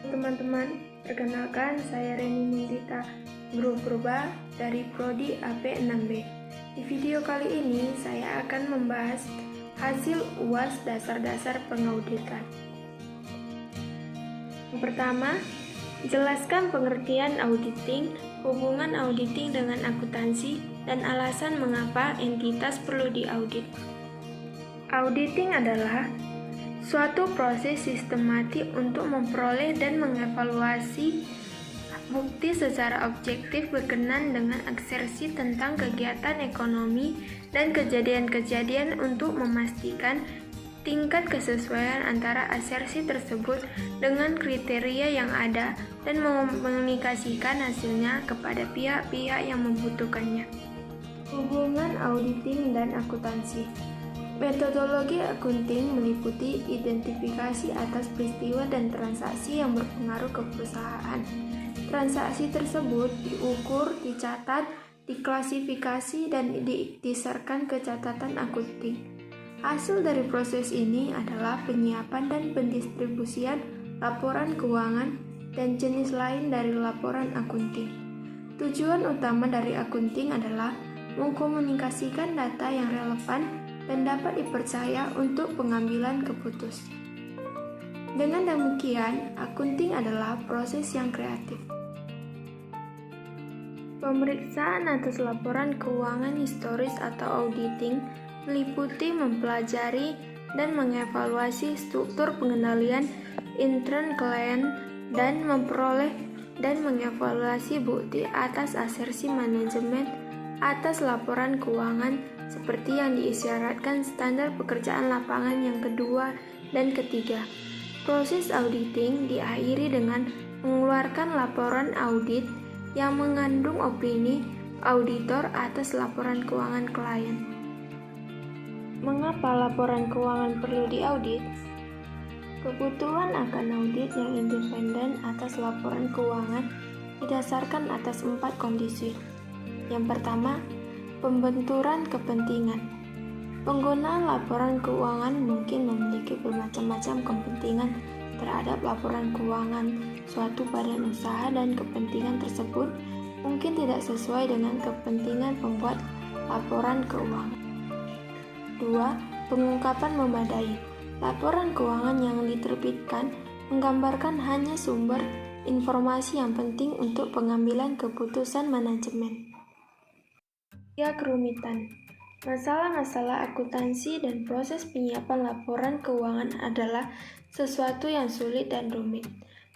Teman-teman, perkenalkan saya Reni Nindita, Guru Purba dari Prodi AP6B. Di video kali ini saya akan membahas hasil UAS dasar-dasar pengauditan. Yang pertama, jelaskan pengertian auditing, hubungan auditing dengan akuntansi, dan alasan mengapa entitas perlu diaudit. Auditing adalah suatu proses sistematik untuk memperoleh dan mengevaluasi bukti secara objektif berkenan dengan asersi tentang kegiatan ekonomi dan kejadian-kejadian untuk memastikan tingkat kesesuaian antara asersi tersebut dengan kriteria yang ada dan mengomunikasikan hasilnya kepada pihak-pihak yang membutuhkannya. Hubungan auditing dan akuntansi. Metodologi akunting meliputi identifikasi atas peristiwa dan transaksi yang berpengaruh ke perusahaan. Transaksi tersebut diukur, dicatat, diklasifikasi, dan diiktisarkan ke catatan akunting. Hasil dari proses ini adalah penyiapan dan pendistribusian laporan keuangan dan jenis lain dari laporan akunting. Tujuan utama dari akunting adalah mengkomunikasikan data yang relevan dan dapat dipercaya untuk pengambilan keputusan. Dengan demikian, akunting adalah proses yang kreatif. Pemeriksaan atas laporan keuangan historis atau auditing meliputi mempelajari dan mengevaluasi struktur pengendalian intern klien dan memperoleh dan mengevaluasi bukti atas asersi manajemen atas laporan keuangan seperti yang diisyaratkan standar pekerjaan lapangan yang kedua dan ketiga. Proses auditing diakhiri dengan mengeluarkan laporan audit yang mengandung opini auditor atas laporan keuangan klien. Mengapa laporan keuangan perlu diaudit? Kebutuhan akan audit yang independen atas laporan keuangan didasarkan atas 4 kondisi. Yang pertama, pembenturan kepentingan. Penggunaan laporan keuangan mungkin memiliki bermacam-macam kepentingan terhadap laporan keuangan suatu badan usaha dan kepentingan tersebut mungkin tidak sesuai dengan kepentingan pembuat laporan keuangan. 2. Pengungkapan memadai. Laporan keuangan yang diterbitkan menggambarkan hanya sumber informasi yang penting untuk pengambilan keputusan manajemen. 3. Kerumitan. Masalah-masalah akuntansi dan proses penyiapan laporan keuangan adalah sesuatu yang sulit dan rumit.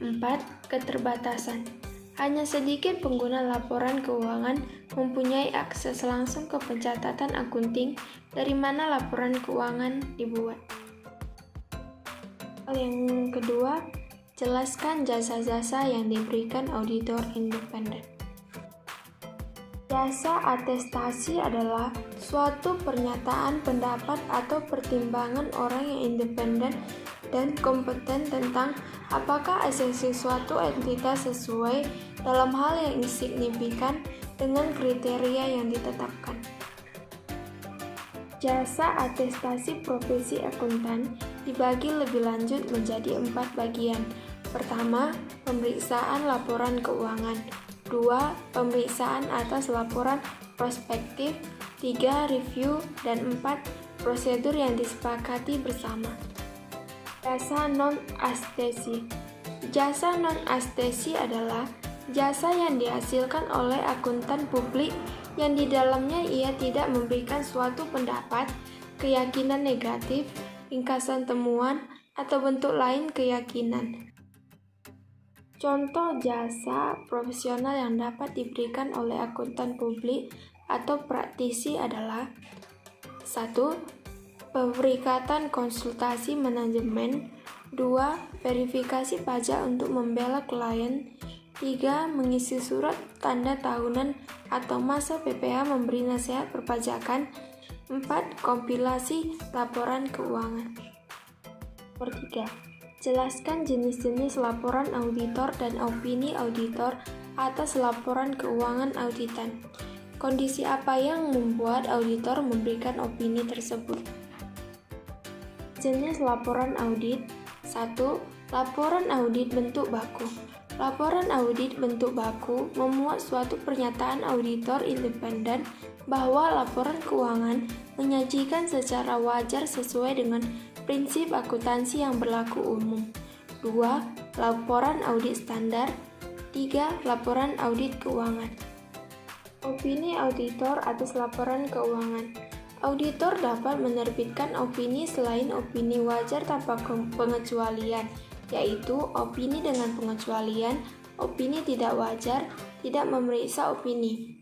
4. Keterbatasan. Hanya sedikit pengguna laporan keuangan mempunyai akses langsung ke pencatatan akunting dari mana laporan keuangan dibuat. Yang kedua, jelaskan jasa-jasa yang diberikan auditor independen. Jasa atestasi adalah suatu pernyataan pendapat atau pertimbangan orang yang independen dan kompeten tentang apakah asersi suatu entitas sesuai dalam hal yang signifikan dengan kriteria yang ditetapkan. Jasa atestasi profesi akuntan dibagi lebih lanjut menjadi 4 bagian. Pertama, pemeriksaan laporan keuangan. 2. Pemeriksaan atas laporan prospektif. 3. Review. Dan 4. Prosedur yang disepakati bersama. Jasa non-astesi. Jasa non-astesi adalah jasa yang dihasilkan oleh akuntan publik yang di dalamnya ia tidak memberikan suatu pendapat, keyakinan negatif, ringkasan temuan, atau bentuk lain keyakinan. Contoh jasa profesional yang dapat diberikan oleh akuntan publik atau praktisi adalah 1. Perikatan konsultasi manajemen. 2. Verifikasi pajak untuk membela klien. 3. Mengisi surat tanda tahunan atau masa PPh memberi nasihat perpajakan. 4. Kompilasi laporan keuangan. Nomor 3. Jelaskan jenis-jenis laporan auditor dan opini auditor atas laporan keuangan auditan. Kondisi apa yang membuat auditor memberikan opini tersebut? Jenis laporan audit. 1. Laporan audit bentuk baku. Laporan audit bentuk baku memuat suatu pernyataan auditor independen bahwa laporan keuangan menyajikan secara wajar sesuai dengan prinsip akuntansi yang berlaku umum. 2. Laporan audit standar. 3. Laporan audit keuangan. Opini auditor atas laporan keuangan. Auditor dapat menerbitkan opini selain opini wajar tanpa pengecualian, yaitu opini dengan pengecualian, opini tidak wajar, tidak memeriksa opini.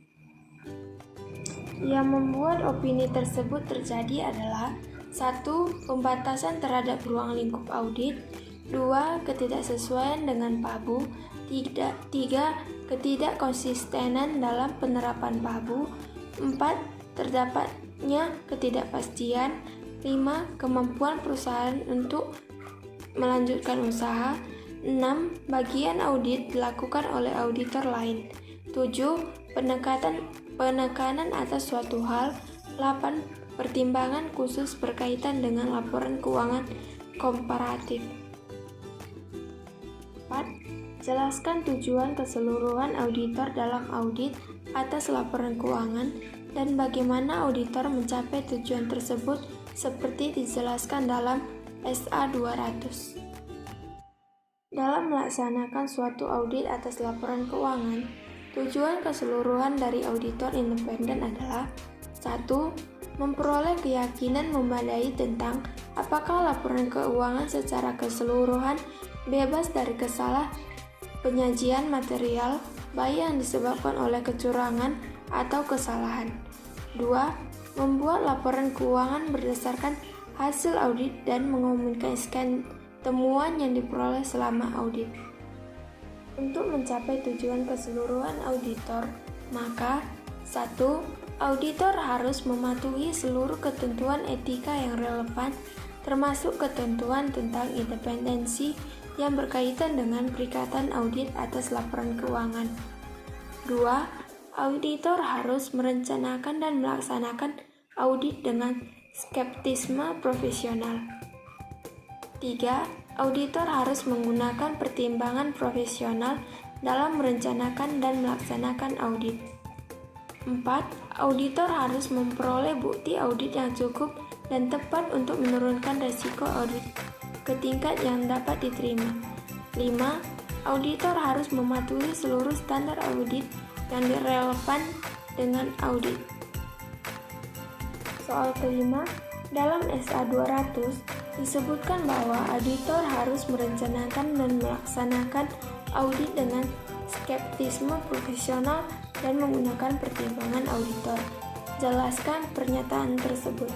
Yang membuat opini tersebut terjadi adalah 1. Pembatasan terhadap ruang lingkup audit. 2. Ketidaksesuaian dengan PABU. 3. Ketidakkonsistenan dalam penerapan PABU. 4. Terdapatnya ketidakpastian. 5. Kemampuan perusahaan untuk melanjutkan usaha. 6. Bagian audit dilakukan oleh auditor lain. 7. Penekanan atas suatu hal. 8. Pertimbangan khusus berkaitan dengan laporan keuangan komparatif. 4. Jelaskan tujuan keseluruhan auditor dalam audit atas laporan keuangan dan bagaimana auditor mencapai tujuan tersebut seperti dijelaskan dalam SA 200. Dalam melaksanakan suatu audit atas laporan keuangan, tujuan keseluruhan dari auditor independen adalah 1. Memperoleh keyakinan memadai tentang apakah laporan keuangan secara keseluruhan bebas dari penyajian material, baik yang disebabkan oleh kecurangan atau kesalahan. 2. Membuat laporan keuangan berdasarkan hasil audit dan mengomunikasikan temuan yang diperoleh selama audit. Untuk mencapai tujuan keseluruhan auditor, maka 1. Auditor harus mematuhi seluruh ketentuan etika yang relevan, termasuk ketentuan tentang independensi yang berkaitan dengan perikatan audit atas laporan keuangan. 2. Auditor harus merencanakan dan melaksanakan audit dengan skeptisme profesional. 3. Auditor harus menggunakan pertimbangan profesional dalam merencanakan dan melaksanakan audit. 4. Auditor harus memperoleh bukti audit yang cukup dan tepat untuk menurunkan risiko audit ke tingkat yang dapat diterima. 5. Auditor harus mematuhi seluruh standar audit yang relevan dengan audit. Soal kelima, dalam SA 200 disebutkan bahwa auditor harus merencanakan dan melaksanakan audit dengan skeptisme profesional dan menggunakan pertimbangan auditor. Jelaskan pernyataan tersebut.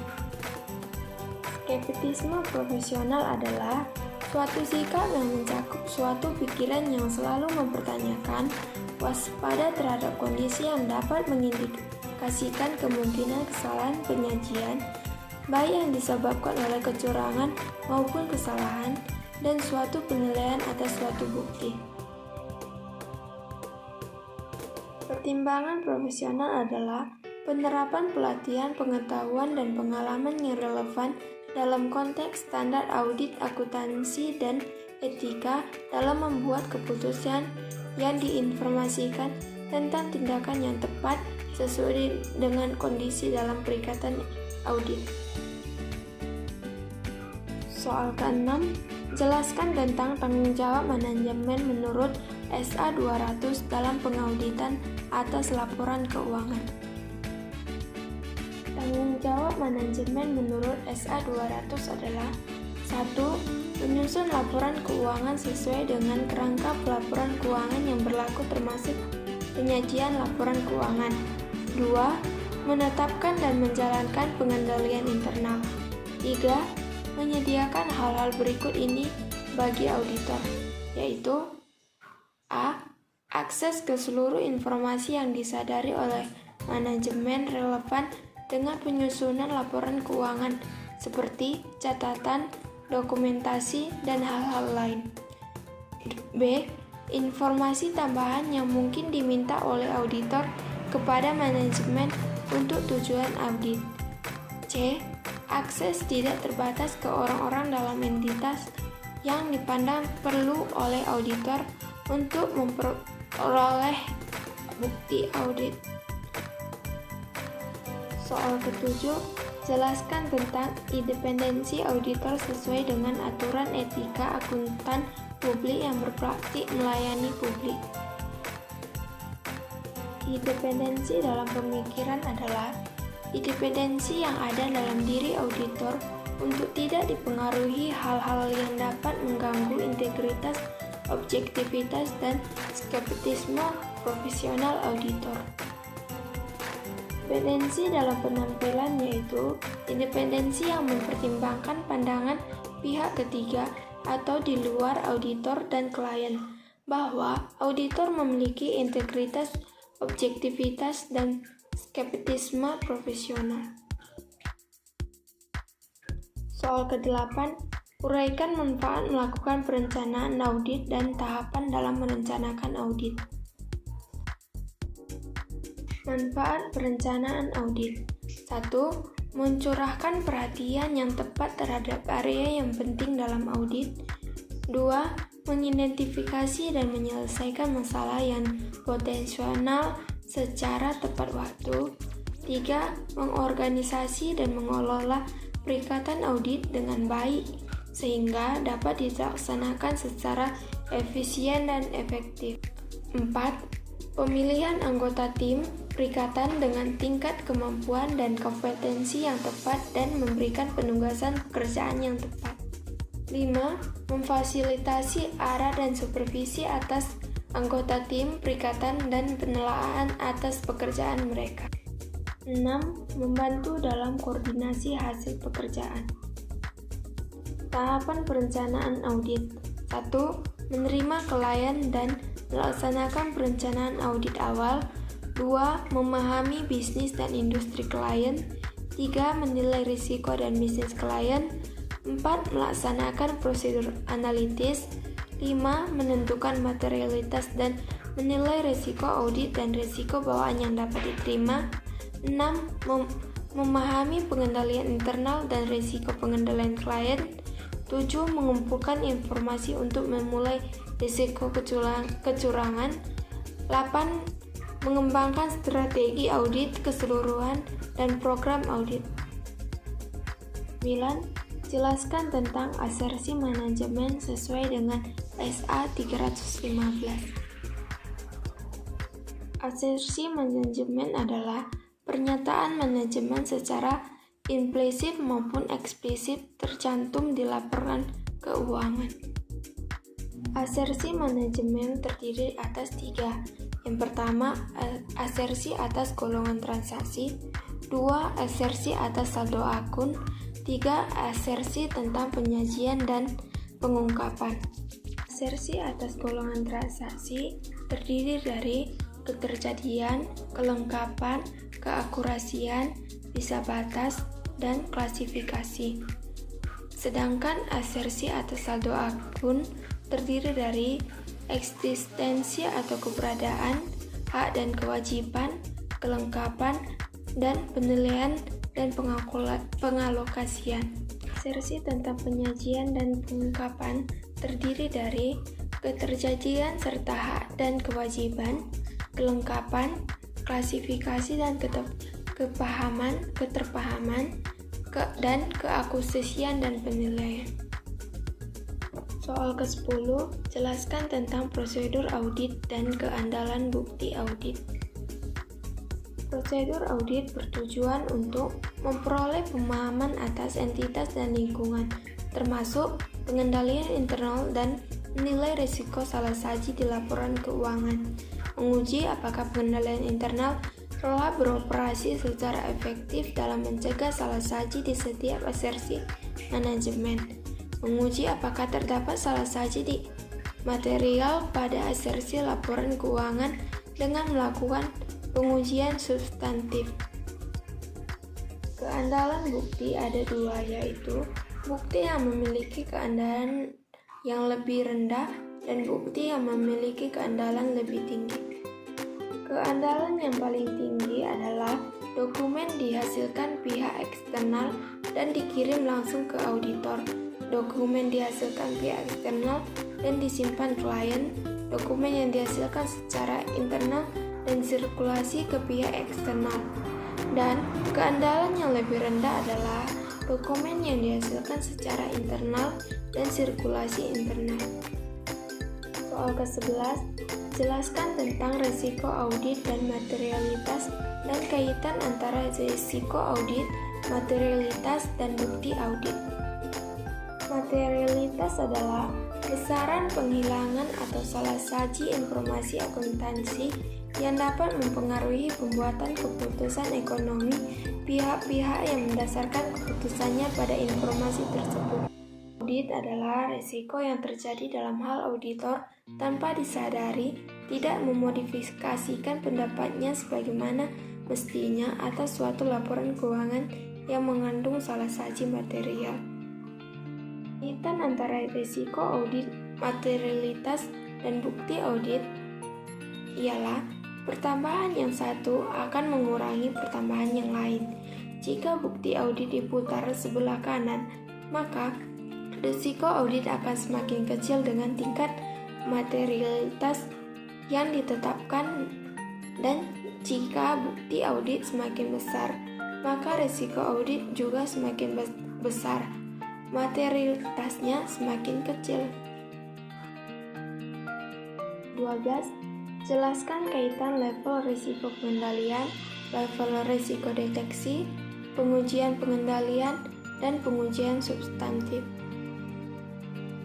Skeptisme profesional adalah suatu sikap yang mencakup suatu pikiran yang selalu mempertanyakan, waspada terhadap kondisi yang dapat mengindikasikan kemungkinan kesalahan penyajian, baik yang disebabkan oleh kecurangan maupun kesalahan, dan suatu penilaian atas suatu bukti. Pertimbangan profesional adalah penerapan pelatihan, pengetahuan, dan pengalaman yang relevan dalam konteks standar audit akuntansi dan etika dalam membuat keputusan yang diinformasikan tentang tindakan yang tepat sesuai dengan kondisi dalam perikatan audit. Soal ke-6, jelaskan tentang tanggung jawab manajemen menurut SA 200 dalam pengauditan atas laporan keuangan. Tanggung jawab manajemen menurut SA 200 adalah 1. Menyusun laporan keuangan sesuai dengan kerangka pelaporan keuangan yang berlaku termasuk penyajian laporan keuangan. 2. Menetapkan dan menjalankan pengendalian internal. 3. Menyediakan hal-hal berikut ini bagi auditor, yaitu A. Akses ke seluruh informasi yang disadari oleh manajemen relevan dengan penyusunan laporan keuangan, seperti catatan, dokumentasi, dan hal-hal lain. B. Informasi tambahan yang mungkin diminta oleh auditor kepada manajemen untuk tujuan audit. C. Akses tidak terbatas ke orang-orang dalam entitas yang dipandang perlu oleh auditor untuk memperoleh bukti audit. Soal ketujuh, jelaskan tentang independensi auditor sesuai dengan aturan etika akuntan publik yang berpraktik melayani publik. Independensi dalam pemikiran adalah independensi yang ada dalam diri auditor untuk tidak dipengaruhi hal-hal yang dapat mengganggu integritas, objektivitas, dan skeptisisme profesional auditor. Independensi dalam penampilan yaitu independensi yang mempertimbangkan pandangan pihak ketiga atau di luar auditor dan klien, bahwa auditor memiliki integritas, objektivitas, dan skeptisisme profesional. Soal ke-8, uraikan manfaat melakukan perencanaan audit dan tahapan dalam merencanakan audit. Manfaat perencanaan audit. 1. Mencurahkan perhatian yang tepat terhadap area yang penting dalam audit. 2. Mengidentifikasi dan menyelesaikan masalah yang potensial secara tepat waktu. 3. Mengorganisasi dan mengelola perikatan audit dengan baik sehingga dapat dilaksanakan secara efisien dan efektif. 4. Pemilihan anggota tim perikatan dengan tingkat kemampuan dan kompetensi yang tepat dan memberikan penugasan pekerjaan yang tepat. 5. Memfasilitasi arah dan supervisi atas anggota tim perikatan dan penelaahan atas pekerjaan mereka. 6. Membantu dalam koordinasi hasil pekerjaan. Tahapan perencanaan audit. 1. Menerima klien dan melaksanakan perencanaan audit awal. 2. Memahami bisnis dan industri klien. 3. Menilai risiko dan bisnis klien. 4. Melaksanakan prosedur analitis. 5. Menentukan materialitas dan menilai risiko audit dan risiko bawaan yang dapat diterima. 6. Memahami pengendalian internal dan risiko pengendalian klien. 7. Mengumpulkan informasi untuk memulai risiko kecurangan. 8. Mengembangkan strategi audit keseluruhan dan program audit. 9. Jelaskan tentang asersi manajemen sesuai dengan SA 315. Asersi manajemen adalah pernyataan manajemen secara implisit maupun eksplisit tercantum di laporan keuangan. Asersi manajemen terdiri atas 3. Yang pertama, asersi atas golongan transaksi. 2. Asersi atas saldo akun. 3. Asersi tentang penyajian dan pengungkapan. Asersi atas golongan transaksi terdiri dari keterjadian, kelengkapan, keakurasian, bisa batas, dan klasifikasi. Sedangkan asersi atas saldo akun terdiri dari eksistensi atau keberadaan, hak dan kewajiban, kelengkapan, dan penilaian dan pengalokasian. Asersi tentang penyajian dan pengungkapan terdiri dari keterjadian serta hak dan kewajiban, kelengkapan, klasifikasi dan keterpahaman, dan keakusisian dan penilaian. Soal ke-10, jelaskan tentang prosedur audit dan keandalan bukti audit. Prosedur audit bertujuan untuk memperoleh pemahaman atas entitas dan lingkungan, termasuk pengendalian internal dan menilai risiko salah saji di laporan keuangan, menguji apakah pengendalian internal telah beroperasi secara efektif dalam mencegah salah saji di setiap asersi manajemen, menguji apakah terdapat salah saji di material pada asersi laporan keuangan dengan melakukan pengujian substantif. Keandalan bukti ada 2, yaitu bukti yang memiliki keandalan yang lebih rendah dan bukti yang memiliki keandalan lebih tinggi. Keandalan yang paling tinggi adalah dokumen dihasilkan pihak eksternal dan dikirim langsung ke auditor, dokumen dihasilkan pihak eksternal dan disimpan klien, dokumen yang dihasilkan secara internal dan sirkulasi ke pihak eksternal. Dan keandalan yang lebih rendah adalah dokumen yang dihasilkan secara internal dan sirkulasi internal. Soal ke-11, jelaskan tentang risiko audit dan materialitas dan kaitan antara risiko audit, materialitas, dan bukti audit. Materialitas adalah besaran penghilangan atau salah saji informasi akuntansi yang dapat mempengaruhi pembuatan keputusan ekonomi pihak-pihak yang mendasarkan keputusannya pada informasi tersebut. Audit adalah risiko yang terjadi dalam hal auditor tanpa disadari tidak memodifikasikan pendapatnya sebagaimana mestinya atas suatu laporan keuangan yang mengandung salah saji material. Kaitan antara risiko audit, materialitas, dan bukti audit ialah pertambahan yang satu akan mengurangi pertambahan yang lain. Jika bukti audit diputar sebelah kanan, maka risiko audit akan semakin kecil dengan tingkat materialitas yang ditetapkan, dan jika bukti audit semakin besar, maka risiko audit juga semakin besar. Materialitasnya semakin kecil. 12. Jelaskan kaitan level risiko pengendalian, level risiko deteksi, pengujian pengendalian, dan pengujian substantif.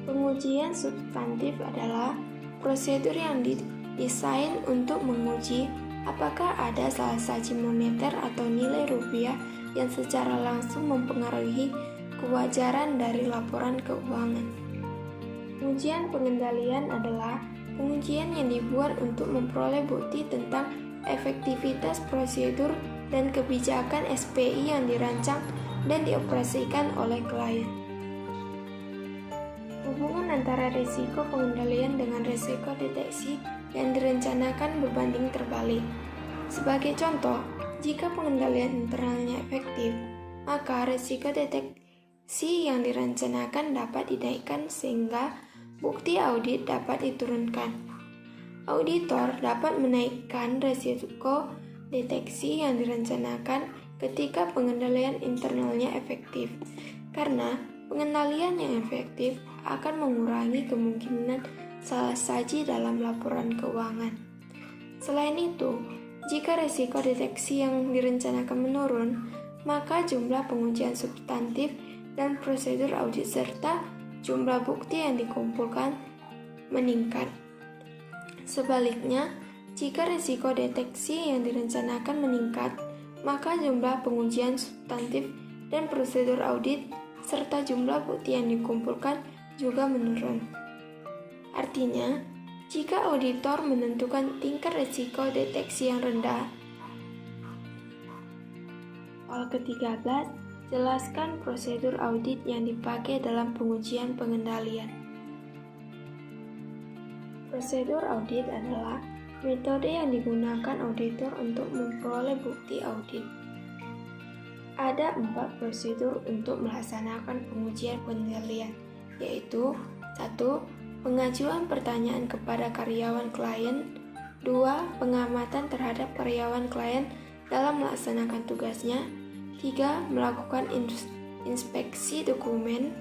Pengujian substantif adalah prosedur yang didesain untuk menguji apakah ada salah saji moneter atau nilai rupiah yang secara langsung mempengaruhi kewajaran dari laporan keuangan. Pengujian pengendalian adalah pengujian yang dibuat untuk memperoleh bukti tentang efektivitas prosedur dan kebijakan SPI yang dirancang dan dioperasikan oleh klien. Hubungan antara risiko pengendalian dengan risiko deteksi yang direncanakan berbanding terbalik. Sebagai contoh, jika pengendalian internalnya efektif, maka risiko deteksi yang direncanakan dapat dinaikkan sehingga bukti audit dapat diturunkan. Auditor dapat menaikkan risiko deteksi yang direncanakan ketika pengendalian internalnya efektif, karena pengendalian yang efektif akan mengurangi kemungkinan salah saji dalam laporan keuangan. Selain itu, jika risiko deteksi yang direncanakan menurun, maka jumlah pengujian substantif dan prosedur audit serta jumlah bukti yang dikumpulkan meningkat. Sebaliknya, jika risiko deteksi yang direncanakan meningkat, maka jumlah pengujian substantif dan prosedur audit serta jumlah bukti yang dikumpulkan juga menurun. Artinya, jika auditor menentukan tingkat risiko deteksi yang rendah. Soal ke-13, jelaskan prosedur audit yang dipakai dalam pengujian pengendalian. Prosedur audit adalah metode yang digunakan auditor untuk memperoleh bukti audit. Ada 4 prosedur untuk melaksanakan pengujian pengendalian, yaitu 1. Pengajuan pertanyaan kepada karyawan klien. 2. Pengamatan terhadap karyawan klien dalam melaksanakan tugasnya. 3. Melakukan inspeksi dokumen,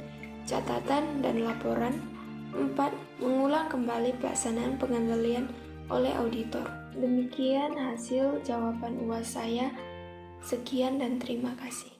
catatan, dan laporan. 4. Mengulang kembali pelaksanaan pengendalian oleh auditor. Demikian hasil jawaban UAS saya. Sekian dan terima kasih.